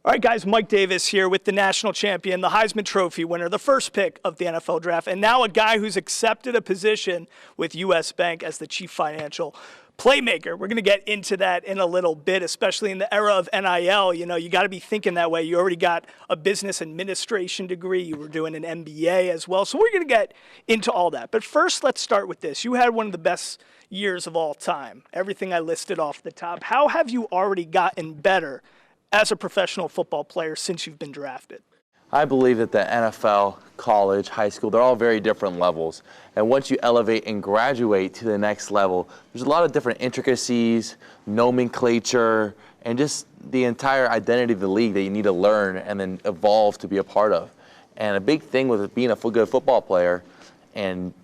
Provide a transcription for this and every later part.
All right, guys, Mike Davis here with the national champion, the Heisman Trophy winner, the first pick of the NFL draft, and now a guy who's accepted a position with U.S. Bank as the chief financial playmaker. We're going to get into that in a little bit, especially in the era of NIL. You know, you got to be thinking that way. You already got a business administration degree. You were doing an MBA as well. So we're going to get into all that. But first, let's start with this. You had one of the best years of all time. Everything I listed off the top. How have you already gotten better as a professional football player since you've been drafted? I believe that the NFL, college, high school, they're all very different levels. And once you elevate and graduate to the next level, there's a lot of different intricacies, nomenclature, and just the entire identity of the league that you need to learn and then evolve to be a part of. And a big thing with being a good football player and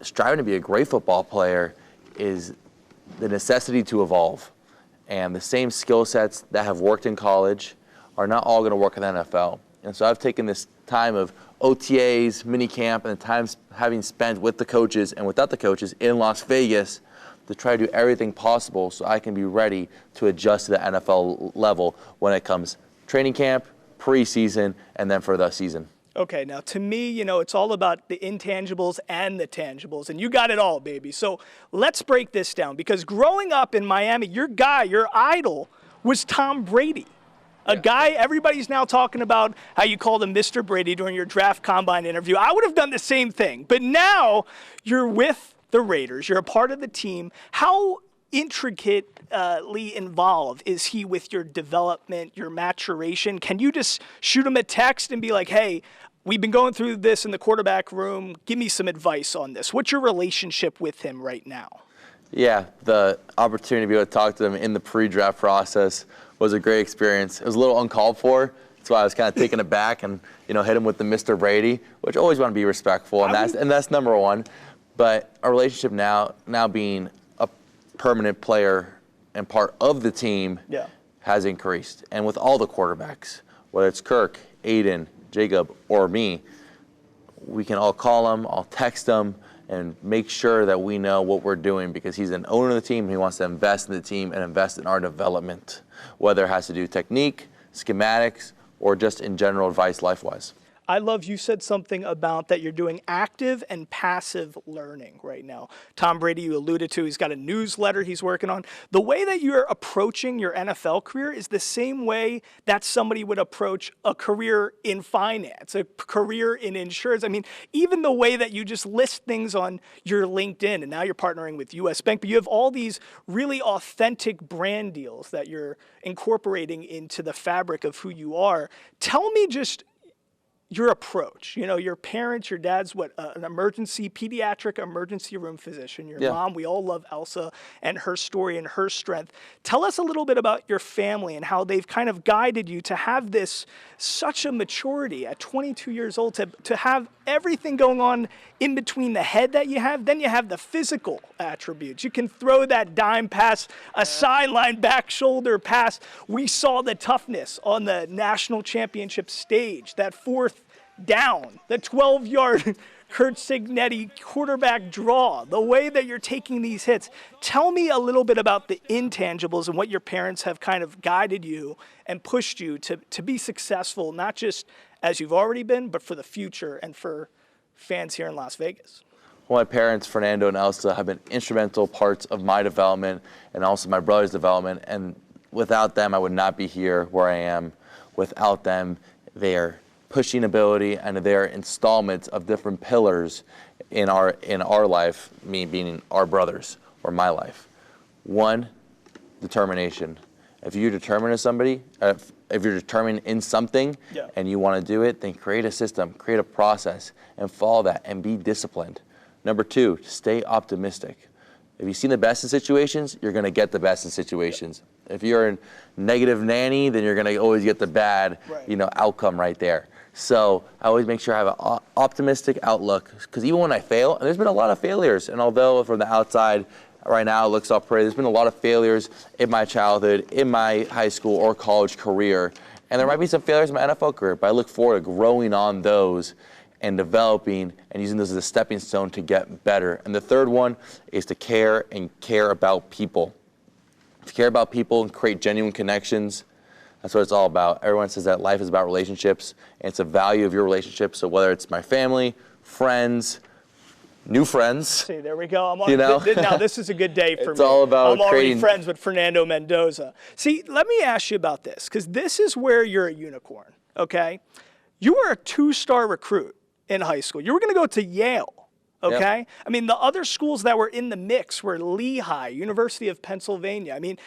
striving to be a great football player is the necessity to evolve. And the same skill sets that have worked in college are not all going to work in the NFL. And so I've taken this time of OTAs, mini camp, and the times having spent with the coaches and without the coaches in Las Vegas to try to do everything possible so I can be ready to adjust to the NFL level when it comes training camp, preseason, and then for the season. Okay, now to me, you know, it's all about the intangibles and the tangibles, and you got it all, baby. So let's break this down, because growing up in Miami, your guy, your idol, was Tom Brady. A guy everybody's now talking about how you called him Mr. Brady during your draft combine interview. I would have done the same thing, but now you're with the Raiders. You're a part of the team. How intricately involved is he with your development, your maturation? Can you just shoot him a text and be like, hey, we've been going through this in the quarterback room. Give me some advice on this. What's your relationship with him right now? Yeah, the opportunity to be able to talk to them in the pre-draft process was a great experience. It was a little uncalled for. That's why I was kind of taken aback and, you know, hit him with the Mr. Brady, which I always want to be respectful, and that's number one. But our relationship now being a permanent player and part of the team has increased. And with all the quarterbacks, whether it's Kirk, Aiden, Jacob, or me, we can all call him, I'll text him, and make sure that we know what we're doing, because he's an owner of the team. He wants to invest in the team and invest in our development, whether it has to do technique, schematics, or just in general advice life-wise. I love you said something about that you're doing active and passive learning right now. Tom Brady, you alluded to, he's got a newsletter he's working on. The way that you're approaching your NFL career is the same way that somebody would approach a career in finance, a career in insurance. I mean, even the way that you just list things on your LinkedIn, and now you're partnering with U.S. Bank, but you have all these really authentic brand deals that you're incorporating into the fabric of who you are. Tell me just your approach. You know, your parents, your dad's an pediatric emergency room physician. Your mom, we all love Elsa and her story and her strength. Tell us a little bit about your family and how they've kind of guided you to have this, such a maturity at 22 years old, to have everything going on in between the head that you have. Then you have the physical attributes. You can throw that dime pass, a sideline back shoulder pass. We saw the toughness on the national championship stage, that fourth down, the 12-yard Kurt Signetti quarterback draw, the way that you're taking these hits. Tell me a little bit about the intangibles and what your parents have kind of guided you and pushed you to be successful, not just as you've already been, but for the future and for fans here in Las Vegas. Well, my parents, Fernando and Elsa, have been instrumental parts of my development and also my brother's development. And without them, I would not be here where I am. Without them, their pushing ability and their installments of different pillars in our life, me being our brothers or my life. One, determination. If you're determined as somebody, if you're determined in something and you want to do it, then create a system, create a process, and follow that and be disciplined. Number two, stay optimistic. If you've seen the best in situations, you're going to get the best in situations. If you're a negative nanny, then you're going to always get the bad, outcome right there. So I always make sure I have an optimistic outlook, because even when I fail, and there's been a lot of failures, and although from the outside right now it looks all pretty, there's been a lot of failures in my childhood, in my high school or college career, and there might be some failures in my NFL career, but I look forward to growing on those and developing and using those as a stepping stone to get better. And the third one is to care about people. To care about people and create genuine connections. That's what it's all about. Everyone says that life is about relationships, and it's a value of your relationships. So whether it's my family, friends, new friends. See, there we go. Now this is a good day for me. It's all about I'm already creating friends with Fernando Mendoza. See, let me ask you about this, because this is where you're a unicorn, okay? You were a 2-star recruit in high school. You were going to go to Yale, okay? Yep. I mean, the other schools that were in the mix were Lehigh, University of Pennsylvania. I mean,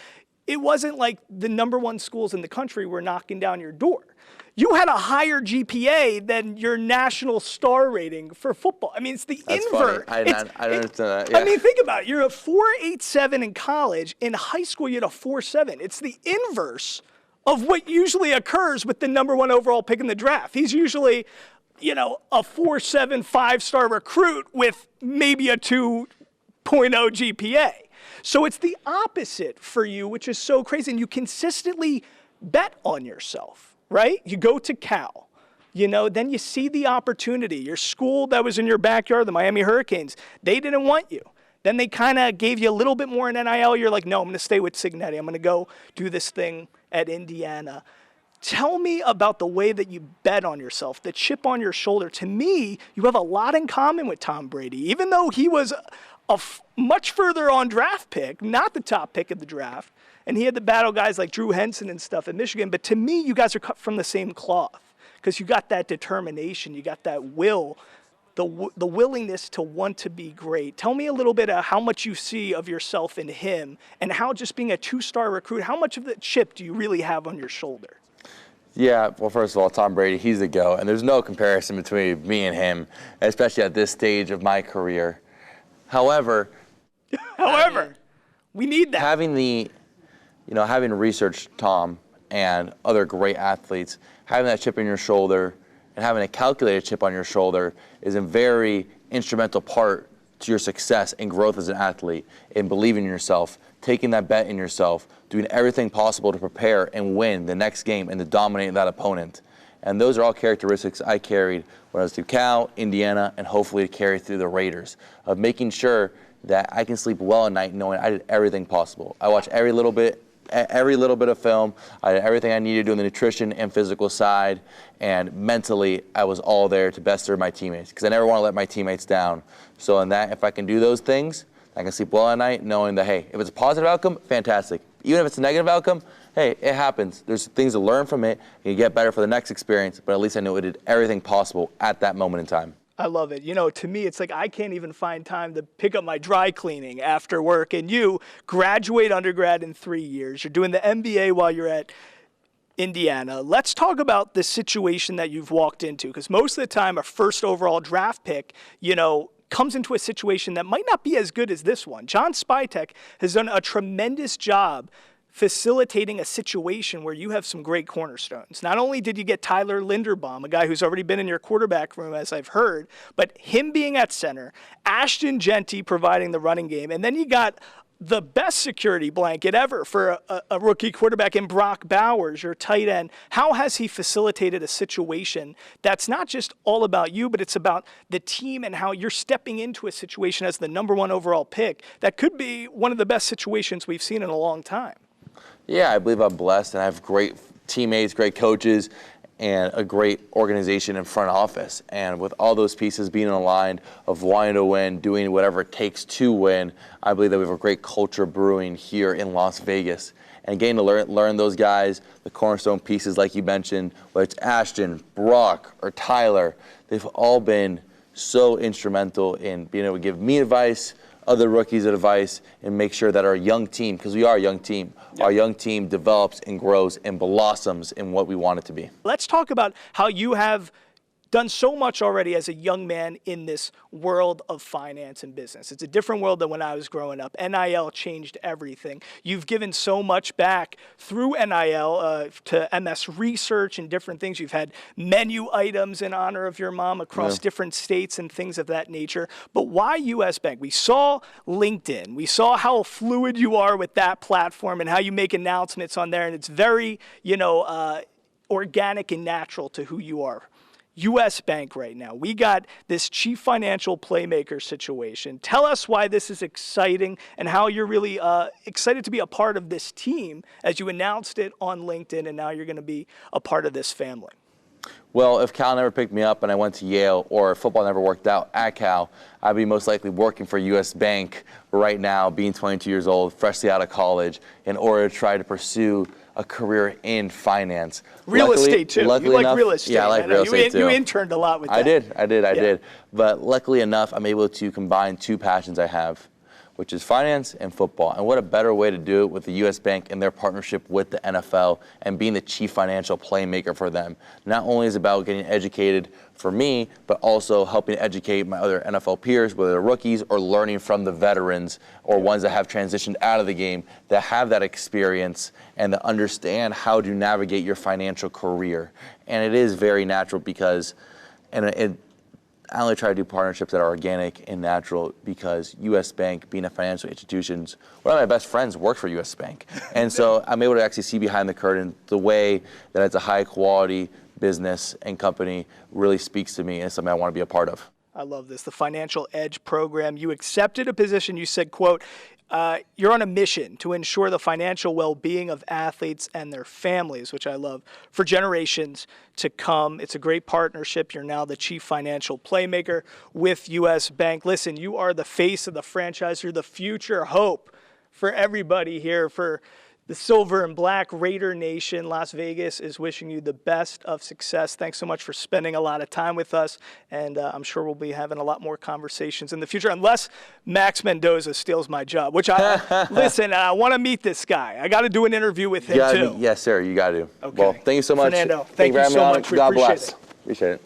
it wasn't like the #1 schools in the country were knocking down your door. You had a higher GPA than your national star rating for football. I mean, it's the That's invert. funny. I don't understand that. Yeah. I mean, think about it. You're a 4.87 in college. In high school, you had a 4.7. It's the inverse of what usually occurs with the #1 overall pick in the draft. He's usually, a 4.7 5-star recruit with maybe a 2.0 GPA. So it's the opposite for you, which is so crazy. And you consistently bet on yourself, right? You go to Cal. Then you see the opportunity. Your school that was in your backyard, the Miami Hurricanes, they didn't want you. Then they kind of gave you a little bit more in NIL. You're like, no, I'm going to stay with Signetti. I'm going to go do this thing at Indiana. Tell me about the way that you bet on yourself, the chip on your shoulder. To me, you have a lot in common with Tom Brady. Even though he was much further on draft pick, not the top pick of the draft, and he had to battle guys like Drew Henson and stuff at Michigan. But to me, you guys are cut from the same cloth because you got that determination, you got that will, the willingness to want to be great. Tell me a little bit of how much you see of yourself in him and how just being a 2-star recruit, how much of the chip do you really have on your shoulder? Yeah, well, first of all, Tom Brady, he's the GOAT, and there's no comparison between me and him, especially at this stage of my career. However, we need that. Having researched Tom and other great athletes, having that chip on your shoulder and having a calculated chip on your shoulder is a very instrumental part to your success and growth as an athlete, in believing in yourself, taking that bet in yourself, doing everything possible to prepare and win the next game and to dominate that opponent. And those are all characteristics I carried when I was through Cal, Indiana, and hopefully to carry through the Raiders, of making sure that I can sleep well at night knowing I did everything possible. I watched every little bit of film. I did everything I needed to do on the nutrition and physical side, and mentally I was all there to best serve my teammates because I never want to let my teammates down. So if I can do those things, I can sleep well at night knowing that, hey, if it's a positive outcome, fantastic. Even if it's a negative outcome, hey, it happens. There's things to learn from it, and you get better for the next experience, but at least I know I did everything possible at that moment in time. I love it. To me, it's like I can't even find time to pick up my dry cleaning after work. And you graduate undergrad in 3 years. You're doing the MBA while you're at Indiana. Let's talk about the situation that you've walked into, because most of the time a first overall draft pick, comes into a situation that might not be as good as this one. John Spytek has done a tremendous job facilitating a situation where you have some great cornerstones. Not only did you get Tyler Linderbaum, a guy who's already been in your quarterback room, as I've heard, but him being at center, Ashton Genty providing the running game, and then you got the best security blanket ever for a rookie quarterback in Brock Bowers, your tight end. How has he facilitated a situation that's not just all about you, but it's about the team and how you're stepping into a situation as the #1 overall pick that could be one of the best situations we've seen in a long time? Yeah, I believe I'm blessed, and I have great teammates, great coaches, and a great organization in front office. And with all those pieces being aligned of wanting to win, doing whatever it takes to win, I believe that we have a great culture brewing here in Las Vegas. And getting to learn those guys, the cornerstone pieces like you mentioned, whether it's Ashton, Brock, or Tyler, they've all been so instrumental in being able to give me advice, other rookies advice, and make sure that our young team, because we are a young team, our young team develops and grows and blossoms in what we want it to be. Let's talk about how you have done so much already as a young man in this world of finance and business. It's a different world than when I was growing up. NIL changed everything. You've given so much back through NIL to MS Research and different things. You've had menu items in honor of your mom across different states and things of that nature. But why U.S. Bank? We saw LinkedIn. We saw how fluid you are with that platform and how you make announcements on there. And it's very, organic and natural to who you are. U.S. Bank right now. We got this chief financial playmaker situation. Tell us why this is exciting and how you're really excited to be a part of this team as you announced it on LinkedIn, and now you're going to be a part of this family. Well, if Cal never picked me up and I went to Yale, or if football never worked out at Cal, I'd be most likely working for U.S. Bank right now, being 22 years old, freshly out of college, in order to try to pursue a career in finance. Real estate, too. You like real estate. Yeah, I like real estate, too. You interned a lot with that. I did. But luckily enough, I'm able to combine two passions I have, which is finance and football. And what a better way to do it with the U.S. Bank and their partnership with the NFL and being the chief financial playmaker for them. Not only is it about getting educated for me, but also helping educate my other NFL peers, whether they're rookies or learning from the veterans or ones that have transitioned out of the game, that have that experience and that understand how to navigate your financial career. And it is very natural because, I only try to do partnerships that are organic and natural because U.S. Bank, being a financial institution, one of my best friends works for U.S. Bank. And so I'm able to actually see behind the curtain the way that it's a high quality business and company really speaks to me, and it's something I want to be a part of. I love this. The Financial Edge program. You accepted a position, you said, quote, you're on a mission to ensure the financial well-being of athletes and their families, which I love, for generations to come. It's a great partnership. You're now the chief financial playmaker with U.S. Bank. Listen, you are the face of the franchise. You're the future hope for everybody here, for the Silver and Black Raider Nation. Las Vegas is wishing you the best of success. Thanks so much for spending a lot of time with us, and I'm sure we'll be having a lot more conversations in the future, unless Max Mendoza steals my job, which listen, I want to meet this guy. I got to do an interview with him, too. Yes, sir, you got to. Okay. Well, thank you so much. Fernando, thank you so much. We God appreciate bless. it. Appreciate it.